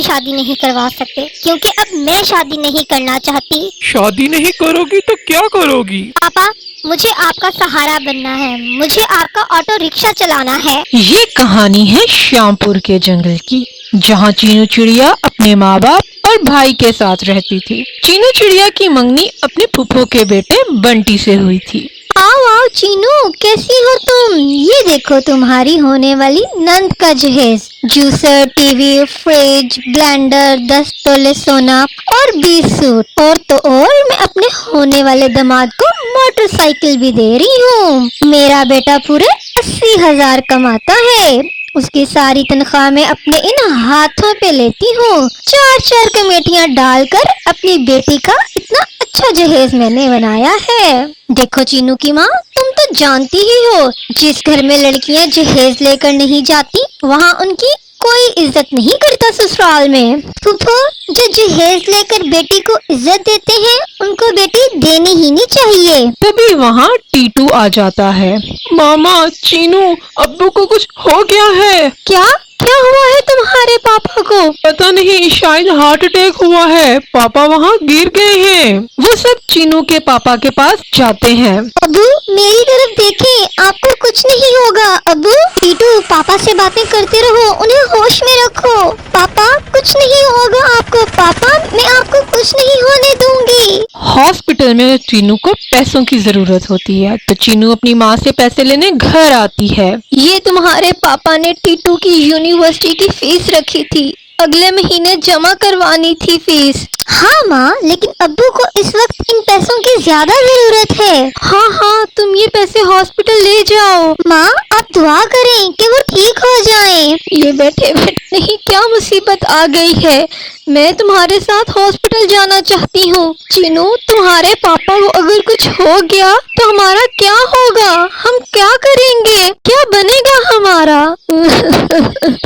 भी शादी नहीं करवा सकते, क्योंकि अब मैं शादी नहीं करना चाहती। शादी नहीं करोगी तो क्या करोगी? पापा, मुझे आपका सहारा बनना है, मुझे आपका ऑटो रिक्शा चलाना है। ये कहानी है श्यामपुर के जंगल की, जहाँ चीनू चिड़िया अपने माँ बाप और भाई के साथ रहती थी। चीनू चिड़िया की मंगनी अपने फूफो के बेटे बंटी से हुई थी। आओ आओ चीनू, कैसी हो तुम? ये देखो तुम्हारी होने वाली नंद का जहेज, जूसर, टीवी, फ्रिज, ब्लेंडर, 10 तोले सोना और 20 सूट, और तो और मैं अपने होने वाले दामाद को मोटरसाइकिल भी दे रही हूँ। मेरा बेटा पूरे 80,000 कमाता है, उसकी सारी तनख्वाह मैं अपने इन हाथों पे लेती हूँ। 4-4 कमेटियाँ डालकर अपनी बेटी का इतना अच्छा जहेज मैंने बनाया है। देखो चीनू की माँ, तुम तो जानती ही हो, जिस घर में लड़कियाँ जहेज लेकर नहीं जाती वहाँ उनकी कोई इज्जत नहीं करता ससुराल में। फूफो, जो जहेज लेकर बेटी को इज्जत देते हैं उनको बेटी देनी ही नहीं चाहिए। तभी वहाँ टीटू आ जाता है। मामा, चीनू, अब्बू को कुछ हो गया है। क्या क्या हुआ है तुम्हारे पापा को? पता नहीं, शायद हार्ट अटैक हुआ है, पापा वहाँ गिर गए हैं। वो सब चीनू के पापा के पास जाते हैं। अब्बू, मेरी तरफ देखें, आपको कुछ नहीं होगा। अब्बू, टीटू, पापा से बातें करते रहो, उन्हें होश में रखो। पापा, कुछ नहीं होगा आपको। पापा, मैं आपको कुछ नहीं होने दूंगी। हॉस्पिटल में चीनू को पैसों की जरूरत होती है, तो चीनू अपनी माँ से पैसे लेने घर आती है। ये तुम्हारे पापा ने टीटू की यूनिवर्सिटी की फीस रखी थी, अगले महीने जमा करवानी थी फीस। हाँ माँ, लेकिन अब्बू को इस वक्त इन पैसों की ज्यादा जरूरत है। हाँ हाँ, तुम ये पैसे हॉस्पिटल ले जाओ। माँ, आप दुआ करें कि वो ठीक हो जाएं। ये बैठे बैठे नहीं, क्या मुसीबत आ गई है। मैं तुम्हारे साथ हॉस्पिटल जाना चाहती हूँ। चीनू, तुम्हारे पापा को अगर कुछ हो गया तो हमारा क्या होगा? हम क्या करेंगे? क्या बनेगा हमारा?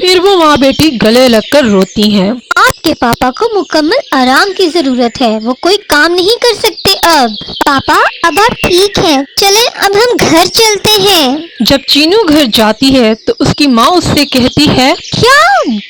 फिर वो माँ बेटी गले लगकर रोती हैं। आपके पापा को मुकम्मल आराम की जरूरत है, वो कोई काम नहीं कर सकते अब। पापा, अब आप ठीक हैं, चलें अब हम घर चलते हैं। जब चीनू घर जाती है तो उसकी माँ उससे कहती है, क्या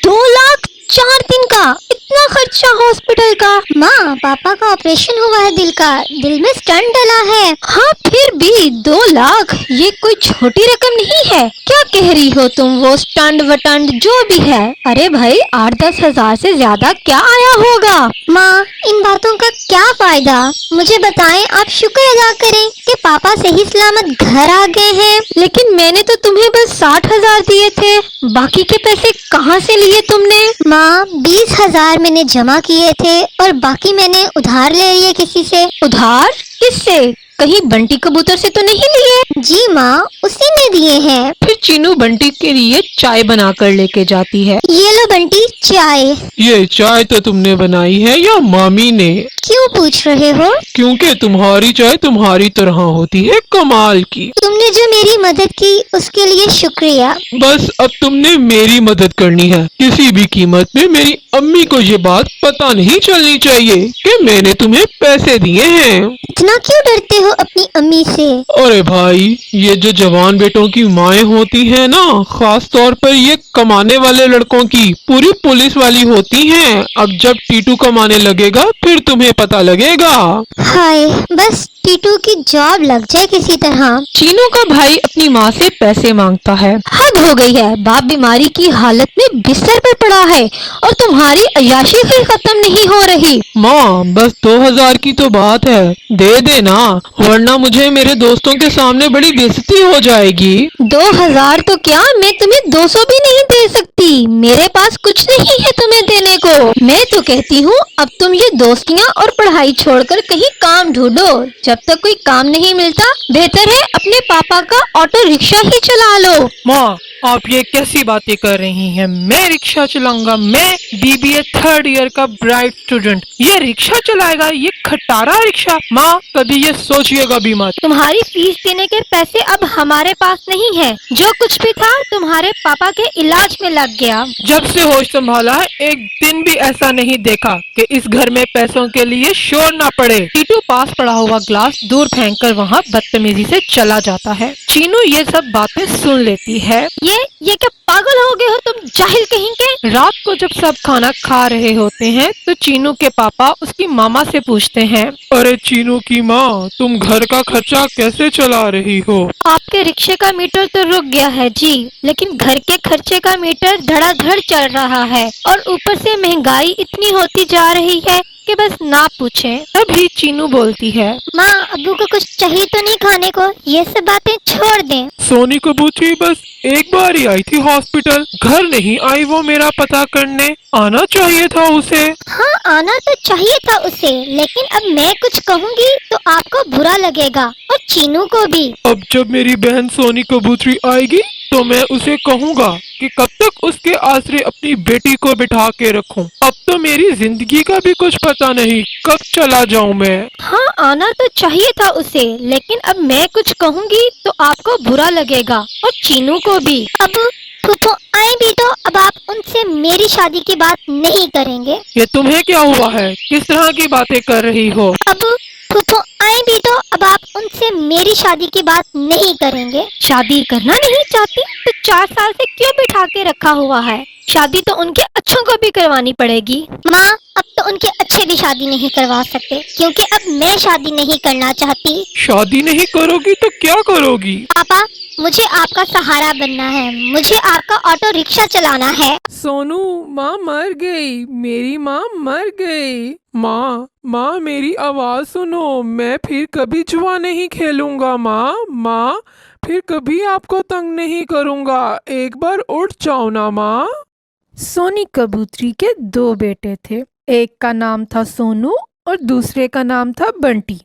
2 लाख 4 दिन का? इतना खर्चा हॉस्पिटल का? माँ, पापा का ऑपरेशन हुआ है दिल का, दिल में स्टंट डला है। हाँ फिर भी 2 लाख ये कोई छोटी रकम नहीं है। क्या कह रही हो तुम? वो स्टंट वटंट जो भी है, अरे भाई 8-10 हजार से ज्यादा क्या आया होगा? माँ, इन बातों का क्या फायदा? मुझे बताएं, आप शुक्र अदा करें कि पापा सही सलामत घर आ गए हैं। लेकिन मैंने तो तुम्हें बस 60,000 दिए थे, बाकी के पैसे कहाँ से लिए तुमने? माँ, 20,000 मैंने जमा किए थे और बाकी मैंने उधार ले लिए किसी से। उधार? किससे? कहीं बंटी कबूतर से तो नहीं लिए? जी माँ, उसी ने दिए हैं। फिर चीनू बंटी के लिए चाय बनाकर लेके जाती है। ये लो बंटी, चाय। ये चाय तो तुमने बनाई है या मामी ने? क्यों पूछ रहे हो? क्योंकि तुम्हारी चाय तुम्हारी तरह होती है, कमाल की। तुमने जो मेरी मदद की उसके लिए शुक्रिया। बस अब तुमने मेरी मदद करनी है, किसी भी कीमत पे मेरी अम्मी को ये बात पता नहीं चलनी चाहिए कि मैंने तुम्हें पैसे दिए हैं। इतना क्यों डरते हो अपनी अम्मी से? अरे भाई, ये जो जवान बेटों की माएँ होती है ना, खास तौर पर ये कमाने वाले लड़कों की पूरी पुलिस वाली होती हैं। अब जब टीटू कमाने लगेगा फिर तुम्हें पता लगेगा। हाय, बस टीटू की जॉब लग जाए किसी तरह। चीनू का भाई अपनी माँ से पैसे मांगता है। हद हो गई है, बाप बीमारी की हालत में बिस्तर पर पड़ा है और तुम्हारी अय्याशी भी खत्म नहीं हो रही। माँ, बस 2,000 की तो बात है, दे देना, वरना मुझे मेरे दोस्तों के सामने बड़ी बेइज्जती हो जाएगी। 2,000 तो क्या, मैं तुम्हें 200 भी नहीं दे सकती, मेरे पास कुछ नहीं है तुम्हें देने को। मैं तो कहती हूँ अब तुम ये दोस्तियाँ और पढ़ाई छोड़कर कहीं काम ढूंढो। जब तक कोई काम नहीं मिलता, बेहतर है अपने पापा का ऑटो रिक्शा ही चला लो। माँ, आप ये कैसी बातें कर रही हैं? मैं रिक्शा चलाऊंगा, मैं BBA 3rd ईयर का ब्राइट स्टूडेंट, ये रिक्शा चलाएगा, ये खटारा रिक्शा? माँ, कभी ये सोचिएगा भी मत। तुम्हारी फीस देने के पैसे अब हमारे पास नहीं है, जो कुछ भी था तुम्हारे पापा के इलाज में लग गया। जब से होश संभाला है, एक दिन भी ऐसा नहीं देखा कि इस घर में पैसों के लिए शोर ना पड़े। टीटू पास पड़ा हुआ ग्लास दूर फेंककर वहाँ बदतमीजी से चला जाता है। चीनू ये सब बातें सुन लेती है। ये क्या पागल हो गए हो तुम जाहिल कहेंगे। रात को जब सब खाना खा रहे होते हैं तो चीनू के पापा उसकी मामा से पूछते हैं, अरे चीनू की माँ, तुम घर का खर्चा कैसे चला रही हो? आपके रिक्शे का मीटर तो रुक गया है जी, लेकिन घर के खर्चे का मीटर धड़ाधड़ चल रहा है और ऊपर से महंगाई इतनी होती जा रही है कि बस ना पूछें। तभी चीनू बोलती है, माँ, अब्बू को कुछ चाहिए तो नहीं खाने को? ये सब बातें छोड़ दें। सोनी कबूतरी बस एक बार ही आई थी हॉस्पिटल, घर नहीं आई वो मेरा पता करने। आना चाहिए था उसे। हाँ, आना तो चाहिए था उसे, लेकिन अब मैं कुछ कहूँगी तो आपको बुरा लगेगा और चीनू को भी। अब जब मेरी बहन सोनी कबूतरी आएगी तो मैं उसे कहूँगा कि कब तक उसके आसरे अपनी बेटी को बिठा के रखूं। अब तो मेरी जिंदगी का भी कुछ पता नहीं, कब चला जाऊं मैं। हाँ, आना तो चाहिए था उसे, लेकिन अब मैं कुछ कहूँगी तो आपको बुरा लगेगा और चीनू को भी। अब फूफो आए भी तो अब आप उनसे मेरी शादी की बात नहीं करेंगे। ये तुम्हें क्या हुआ है? किस तरह की बातें कर रही हो? अब फूफो आए भी तो अब आप उनसे मेरी शादी की बात नहीं करेंगे। शादी करना नहीं चाहती तो 4 साल से क्यों बिठा के रखा हुआ है? शादी तो उनके अच्छों को भी करवानी पड़ेगी। माँ, अब तो उनके अच्छे भी शादी नहीं करवा सकते, क्योंकि अब मैं शादी नहीं करना चाहती। शादी नहीं करोगी तो क्या करोगी? पापा, मुझे आपका सहारा बनना है, मुझे आपका ऑटो रिक्शा चलाना है। सोनू, माँ मर गई, मेरी माँ मर गई। माँ मेरी आवाज सुनो, मैं फिर कभी जुआ नहीं खेलूंगा। माँ, फिर कभी आपको तंग नहीं करूंगा, एक बार उठ जाओ ना माँ। सोनी कबूतरी के 2 बेटे थे, एक का नाम था सोनू और दूसरे का नाम था बंटी।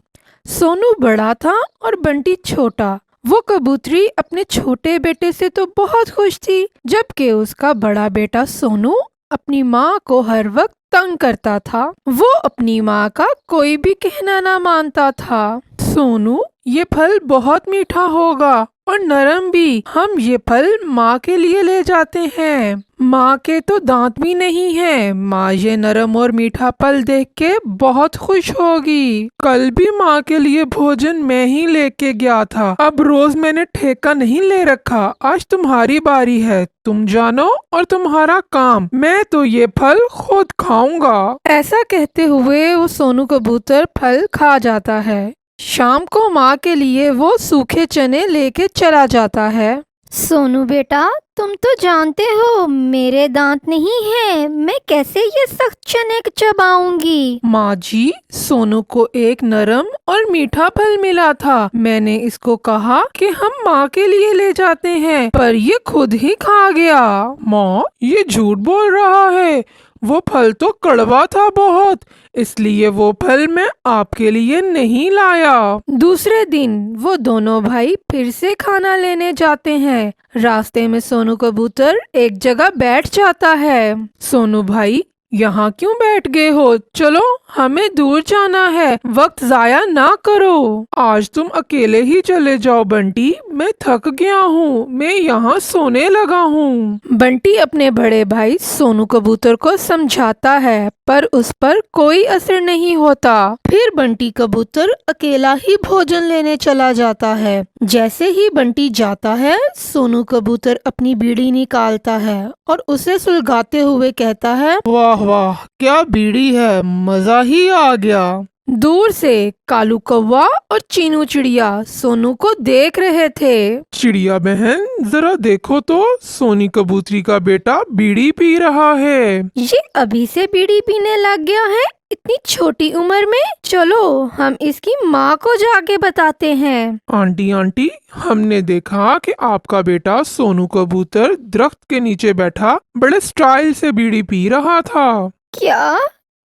सोनू बड़ा था और बंटी छोटा। वो कबूतरी अपने छोटे बेटे से तो बहुत खुश थी, जबकि उसका बड़ा बेटा सोनू अपनी माँ को हर वक्त तंग करता था। वो अपनी माँ का कोई भी कहना ना मानता था। सोनू, ये फल बहुत मीठा होगा और नरम भी, हम ये फल माँ के लिए ले जाते हैं। माँ के तो दांत भी नहीं है, माँ ये नरम और मीठा फल देख के बहुत खुश होगी। कल भी माँ के लिए भोजन मैं ही लेके गया था, अब रोज मैंने ठेका नहीं ले रखा। आज तुम्हारी बारी है, तुम जानो और तुम्हारा काम, मैं तो ये फल खुद खाऊंगा। ऐसा कहते हुए वो सोनू कबूतर फल खा जाता है। शाम को माँ के लिए वो सूखे चने लेके चला जाता है। सोनू बेटा, तुम तो जानते हो मेरे दांत नहीं है, मैं कैसे ये सख्त चने चबाऊंगी? माँ जी, सोनू को एक नरम और मीठा फल मिला था, मैंने इसको कहा कि हम माँ के लिए ले जाते हैं, पर ये खुद ही खा गया। माँ, ये झूठ बोल रहा है, वो फल तो कड़वा था बहुत, इसलिए वो फल मैं आपके लिए नहीं लाया। दूसरे दिन वो दोनों भाई फिर से खाना लेने जाते हैं। रास्ते में सोनू कबूतर एक जगह बैठ जाता है। सोनू भाई, यहाँ क्यों बैठ गए हो? चलो, हमें दूर जाना है, वक्त जाया ना करो। आज तुम अकेले ही चले जाओ बंटी, मैं थक गया हूँ, मैं यहाँ सोने लगा हूँ। बंटी अपने बड़े भाई सोनू कबूतर को समझाता है, पर उस पर कोई असर नहीं होता। फिर बंटी कबूतर अकेला ही भोजन लेने चला जाता है। जैसे ही बंटी जाता है, सोनू कबूतर अपनी बीड़ी निकालता है और उसे सुलगाते हुए कहता है, वाह वाह, क्या बीड़ी है, मजा ही आ गया। दूर से कालू कौवा और चीनू चिड़िया सोनू को देख रहे थे। चिड़िया बहन, जरा देखो तो, सोनी कबूतरी का बेटा बीड़ी पी रहा है। ये अभी से बीड़ी पीने लग गया है, इतनी छोटी उम्र में? चलो, हम इसकी माँ को जाके बताते हैं। आंटी, हमने देखा कि आपका बेटा सोनू कबूतर दरख्त के नीचे बैठा बड़े स्टाइल से बीड़ी पी रहा था।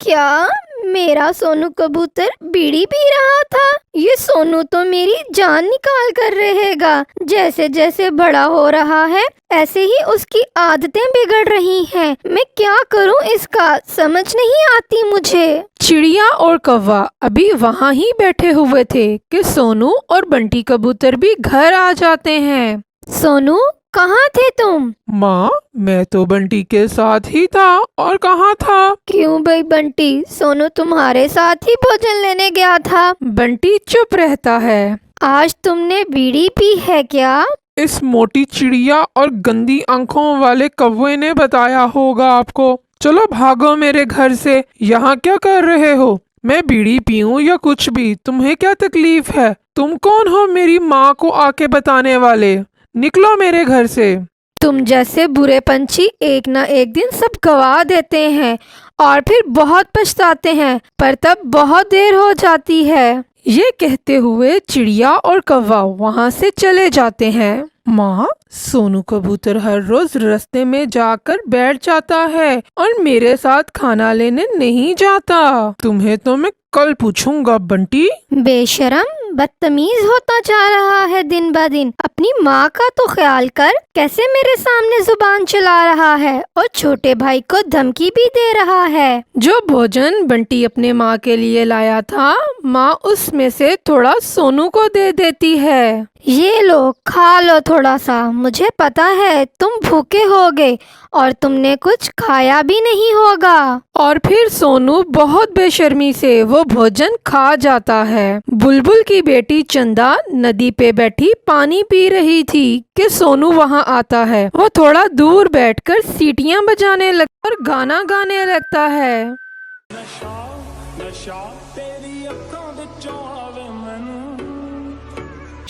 क्या मेरा सोनू कबूतर बीड़ी पी रहा था? ये सोनू तो मेरी जान निकाल कर रहेगा। जैसे जैसे बड़ा हो रहा है, ऐसे ही उसकी आदतें बिगड़ रही हैं। मैं क्या करूं इसका, समझ नहीं आती मुझे। चिड़िया और कौवा अभी वहाँ ही बैठे हुए थे कि सोनू और बंटी कबूतर भी घर आ जाते हैं। सोनू, कहाँ थे तुम? माँ, मैं तो बंटी के साथ ही था, और कहाँ था? क्यों भाई बंटी, सोनू तुम्हारे साथ ही भोजन लेने गया था। बंटी चुप रहता है। आज तुमने बीड़ी पी है क्या? इस मोटी चिड़िया और गंदी आंखों वाले कौवे ने बताया होगा आपको। चलो भागो मेरे घर से। यहाँ क्या कर रहे हो? मैं बीड़ी पीऊं या कुछ भी, तुम्हें क्या तकलीफ है? तुम कौन हो मेरी माँ को आके बताने वाले? निकलो मेरे घर से। तुम जैसे बुरे पंछी एक ना एक दिन सब गवा देते हैं और फिर बहुत पछताते हैं, पर तब बहुत देर हो जाती है। ये कहते हुए चिड़िया और कौवा वहाँ से चले जाते हैं। माँ, सोनू कबूतर हर रोज रास्ते में जाकर बैठ जाता है और मेरे साथ खाना लेने नहीं जाता। तुम्हें तो मैं कल पूछूंगा बंटी। बेशरम, बदतमीज होता जा रहा है दिन ब दिन। अपनी माँ का तो ख्याल कर, कैसे मेरे सामने जुबान चला रहा है और छोटे भाई को धमकी भी दे रहा है। जो भोजन बंटी अपने माँ के लिए लाया था, माँ उसमें से थोड़ा सोनू को दे देती है। ये लो, खा लो थोड़ा सा। मुझे पता है तुम भूखे होगे और तुमने कुछ खाया भी नहीं होगा। और फिर सोनू बहुत बेशर्मी से वो भोजन खा जाता है। बुलबुल की बेटी चंदा नदी पे बैठी पानी पी रही थी कि सोनू वहाँ आता है। वो थोड़ा दूर बैठकर सीटियाँ बजाने लगता और गाना गाने लगता है।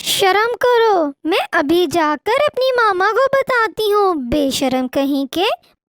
शर्म करो, मैं अभी जाकर अपनी मामा को बताती हूँ। बेशर्म कहीं के,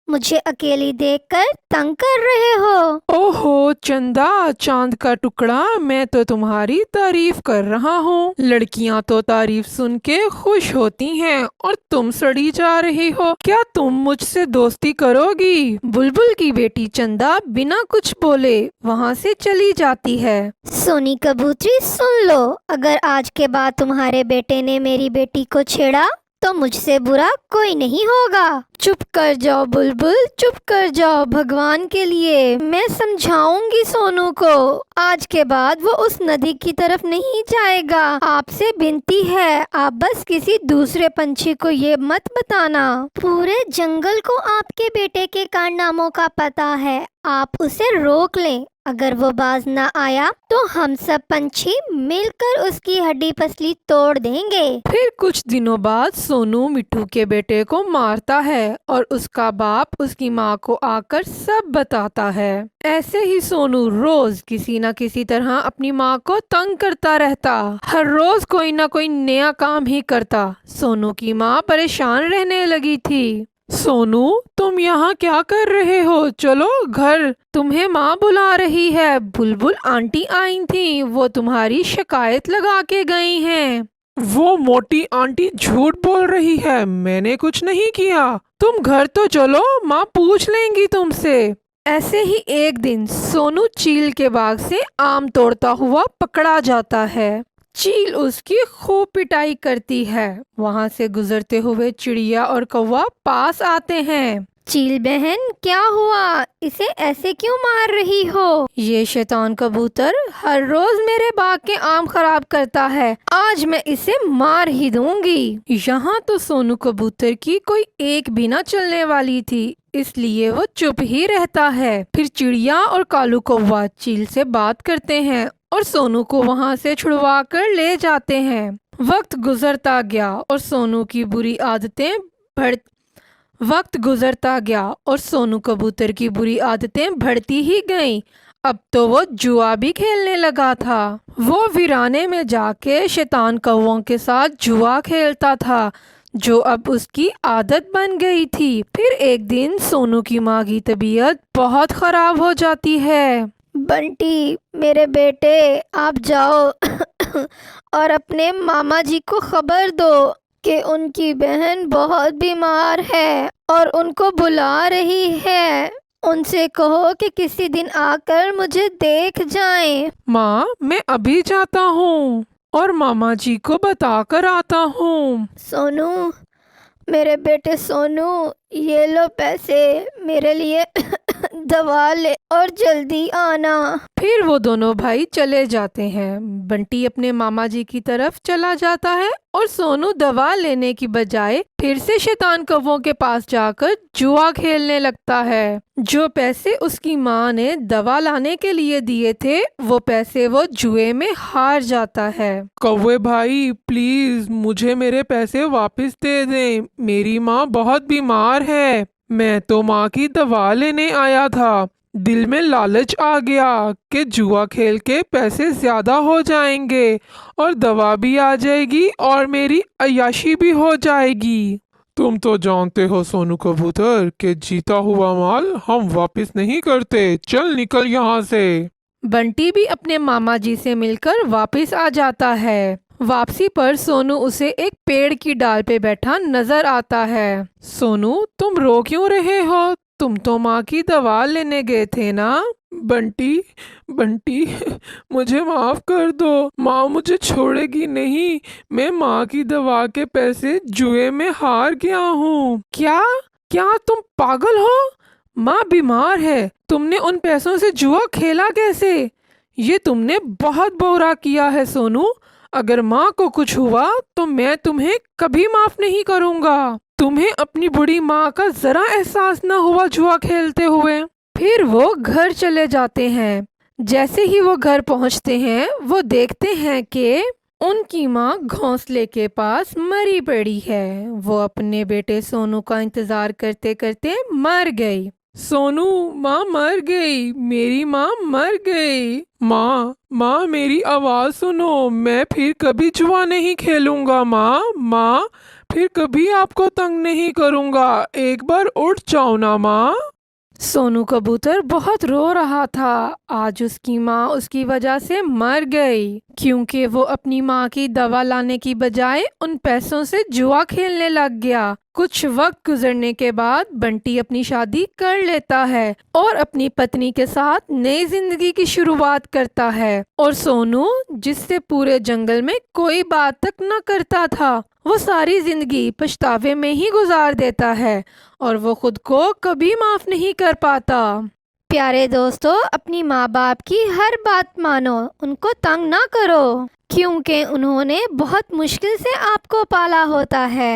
मुझे अकेली देखकर तंग कर रहे हो। ओहो चंदा, चांद का टुकड़ा, मैं तो तुम्हारी तारीफ कर रहा हूँ। लड़कियाँ तो तारीफ सुन के खुश होती हैं और तुम सड़ी जा रही हो। क्या तुम मुझसे दोस्ती करोगी? बुलबुल की बेटी चंदा बिना कुछ बोले वहाँ से चली जाती है। सोनी कबूतरी सुन लो, अगर आज के बाद तुम्हारे बेटे ने मेरी बेटी को छेड़ा तो मुझसे बुरा कोई नहीं होगा। चुप कर जाओ बुलबुल, चुप कर जाओ। भगवान के लिए मैं समझाऊंगी सोनू को। आज के बाद वो उस नदी की तरफ नहीं जाएगा। आपसे विनती है, आप बस किसी दूसरे पंछी को ये मत बताना। पूरे जंगल को आपके बेटे के कारनामों का पता है। आप उसे रोक लें। अगर वो बाज ना आया तो हम सब पंछी मिलकर उसकी हड्डी पसली तोड़ देंगे। फिर कुछ दिनों बाद सोनू मिट्टू के बेटे को मारता है और उसका बाप उसकी माँ को आकर सब बताता है। ऐसे ही सोनू रोज किसी न किसी तरह अपनी माँ को तंग करता रहता। हर रोज कोई ना कोई नया काम ही करता। सोनू की माँ परेशान रहने लगी थी। सोनू, तुम यहाँ क्या कर रहे हो? चलो घर, तुम्हें माँ बुला रही है। बुलबुल आंटी आई थी, वो तुम्हारी शिकायत लगा के गई हैं। वो मोटी आंटी झूठ बोल रही है, मैंने कुछ नहीं किया। तुम घर तो चलो, माँ पूछ लेंगी तुमसे। ऐसे ही एक दिन सोनू चील के बाग से आम तोड़ता हुआ पकड़ा जाता है। चील उसकी खूब पिटाई करती है। वहाँ से गुजरते हुए चिड़िया और कौवा पास आते हैं। चील बहन, क्या हुआ? इसे ऐसे क्यों मार रही हो? ये शैतान कबूतर हर रोज मेरे बाग के आम खराब करता है। आज मैं इसे मार ही दूंगी। यहाँ तो सोनू कबूतर की कोई एक भी ना चलने वाली थी, इसलिए वो चुप ही रहता है। फिर चिड़िया और कालू कौवा चील से बात करते हैं और सोनू को वहाँ से छुड़वा कर ले जाते हैं। वक्त गुजरता गया और सोनू की बुरी आदतें बढ़ती ही गईं। अब तो वो जुआ भी खेलने लगा था। वो वीराने में जाके शैतान कौवों के साथ जुआ खेलता था, जो अब उसकी आदत बन गई थी। फिर एक दिन सोनू की माँ की तबीयत बहुत खराब हो जाती है। बंटी, मेरे बेटे, आप जाओ और अपने मामा जी को खबर दो कि उनकी बहन बहुत बीमार है और उनको बुला रही है। उनसे कहो कि किसी दिन आकर मुझे देख जाएं। माँ, मैं अभी जाता हूँ और मामा जी को बता कर आता हूँ। सोनू, मेरे बेटे सोनू, ये लो पैसे, मेरे लिए दवा ले और जल्दी आना। फिर वो दोनों भाई चले जाते हैं। बंटी अपने मामा जी की तरफ चला जाता है और सोनू दवा लेने की बजाय फिर से शैतान कौवों के पास जाकर जुआ खेलने लगता है। जो पैसे उसकी माँ ने दवा लाने के लिए दिए थे, वो पैसे वो जुए में हार जाता है। कौवे भाई प्लीज मुझे मेरे पैसे वापस दे दें। मेरी माँ बहुत बीमार है। मैं तो माँ की दवा लेने आया था। दिल में लालच आ गया कि जुआ खेल के पैसे ज्यादा हो जाएंगे और दवा भी आ जाएगी और मेरी अय्याशी भी हो जाएगी। तुम तो जानते हो सोनू कबूतर कि जीता हुआ माल हम वापस नहीं करते। चल निकल यहाँ से। बंटी भी अपने मामा जी से मिलकर वापस आ जाता है। वापसी पर सोनू उसे एक पेड़ की डाल पे बैठा नजर आता है। सोनू, तुम रो क्यों रहे हो? तुम तो माँ की दवा लेने गए थे ना? बंटी बंटी मुझे माफ कर दो। माँ मुझे छोड़ेगी नहीं। मैं माँ की दवा के पैसे जुए में हार गया हूँ। क्या क्या तुम पागल हो? माँ बीमार है, तुमने उन पैसों से जुआ खेला कैसे? ये तुमने बहुत बुरा किया है सोनू। अगर माँ को कुछ हुआ तो मैं तुम्हें कभी माफ नहीं करूँगा। तुम्हें अपनी बुढ़ी माँ का जरा एहसास न हुआ जुआ खेलते हुए। फिर वो घर चले जाते हैं। जैसे ही वो घर पहुंचते हैं, वो देखते हैं कि उनकी माँ घोंसले के पास मरी पड़ी है। वो अपने बेटे सोनू का इंतजार करते करते मर गई। सोनू, माँ मर गई। मेरी माँ मर गई। माँ मेरी आवाज सुनो। मैं फिर कभी जुआ नहीं खेलूंगा। माँ फिर कभी आपको तंग नहीं करूंगा। एक बार उठ जाओ ना माँ। सोनू कबूतर बहुत रो रहा था। आज उसकी माँ उसकी वजह से मर गई, क्योंकि वो अपनी माँ की दवा लाने की बजाय उन पैसों से जुआ खेलने लग गया। कुछ वक्त गुजरने के बाद बंटी अपनी शादी कर लेता है और अपनी पत्नी के साथ नई जिंदगी की शुरुआत करता है। और सोनू, जिससे पूरे जंगल में कोई बात तक न करता था, वो सारी जिंदगी पछतावे में ही गुजार देता है और वो खुद को कभी माफ नहीं कर पाता। प्यारे दोस्तों, अपनी माँ बाप की हर बात मानो, उनको तंग ना करो, क्योंकि उन्होंने बहुत मुश्किल से आपको पाला होता है।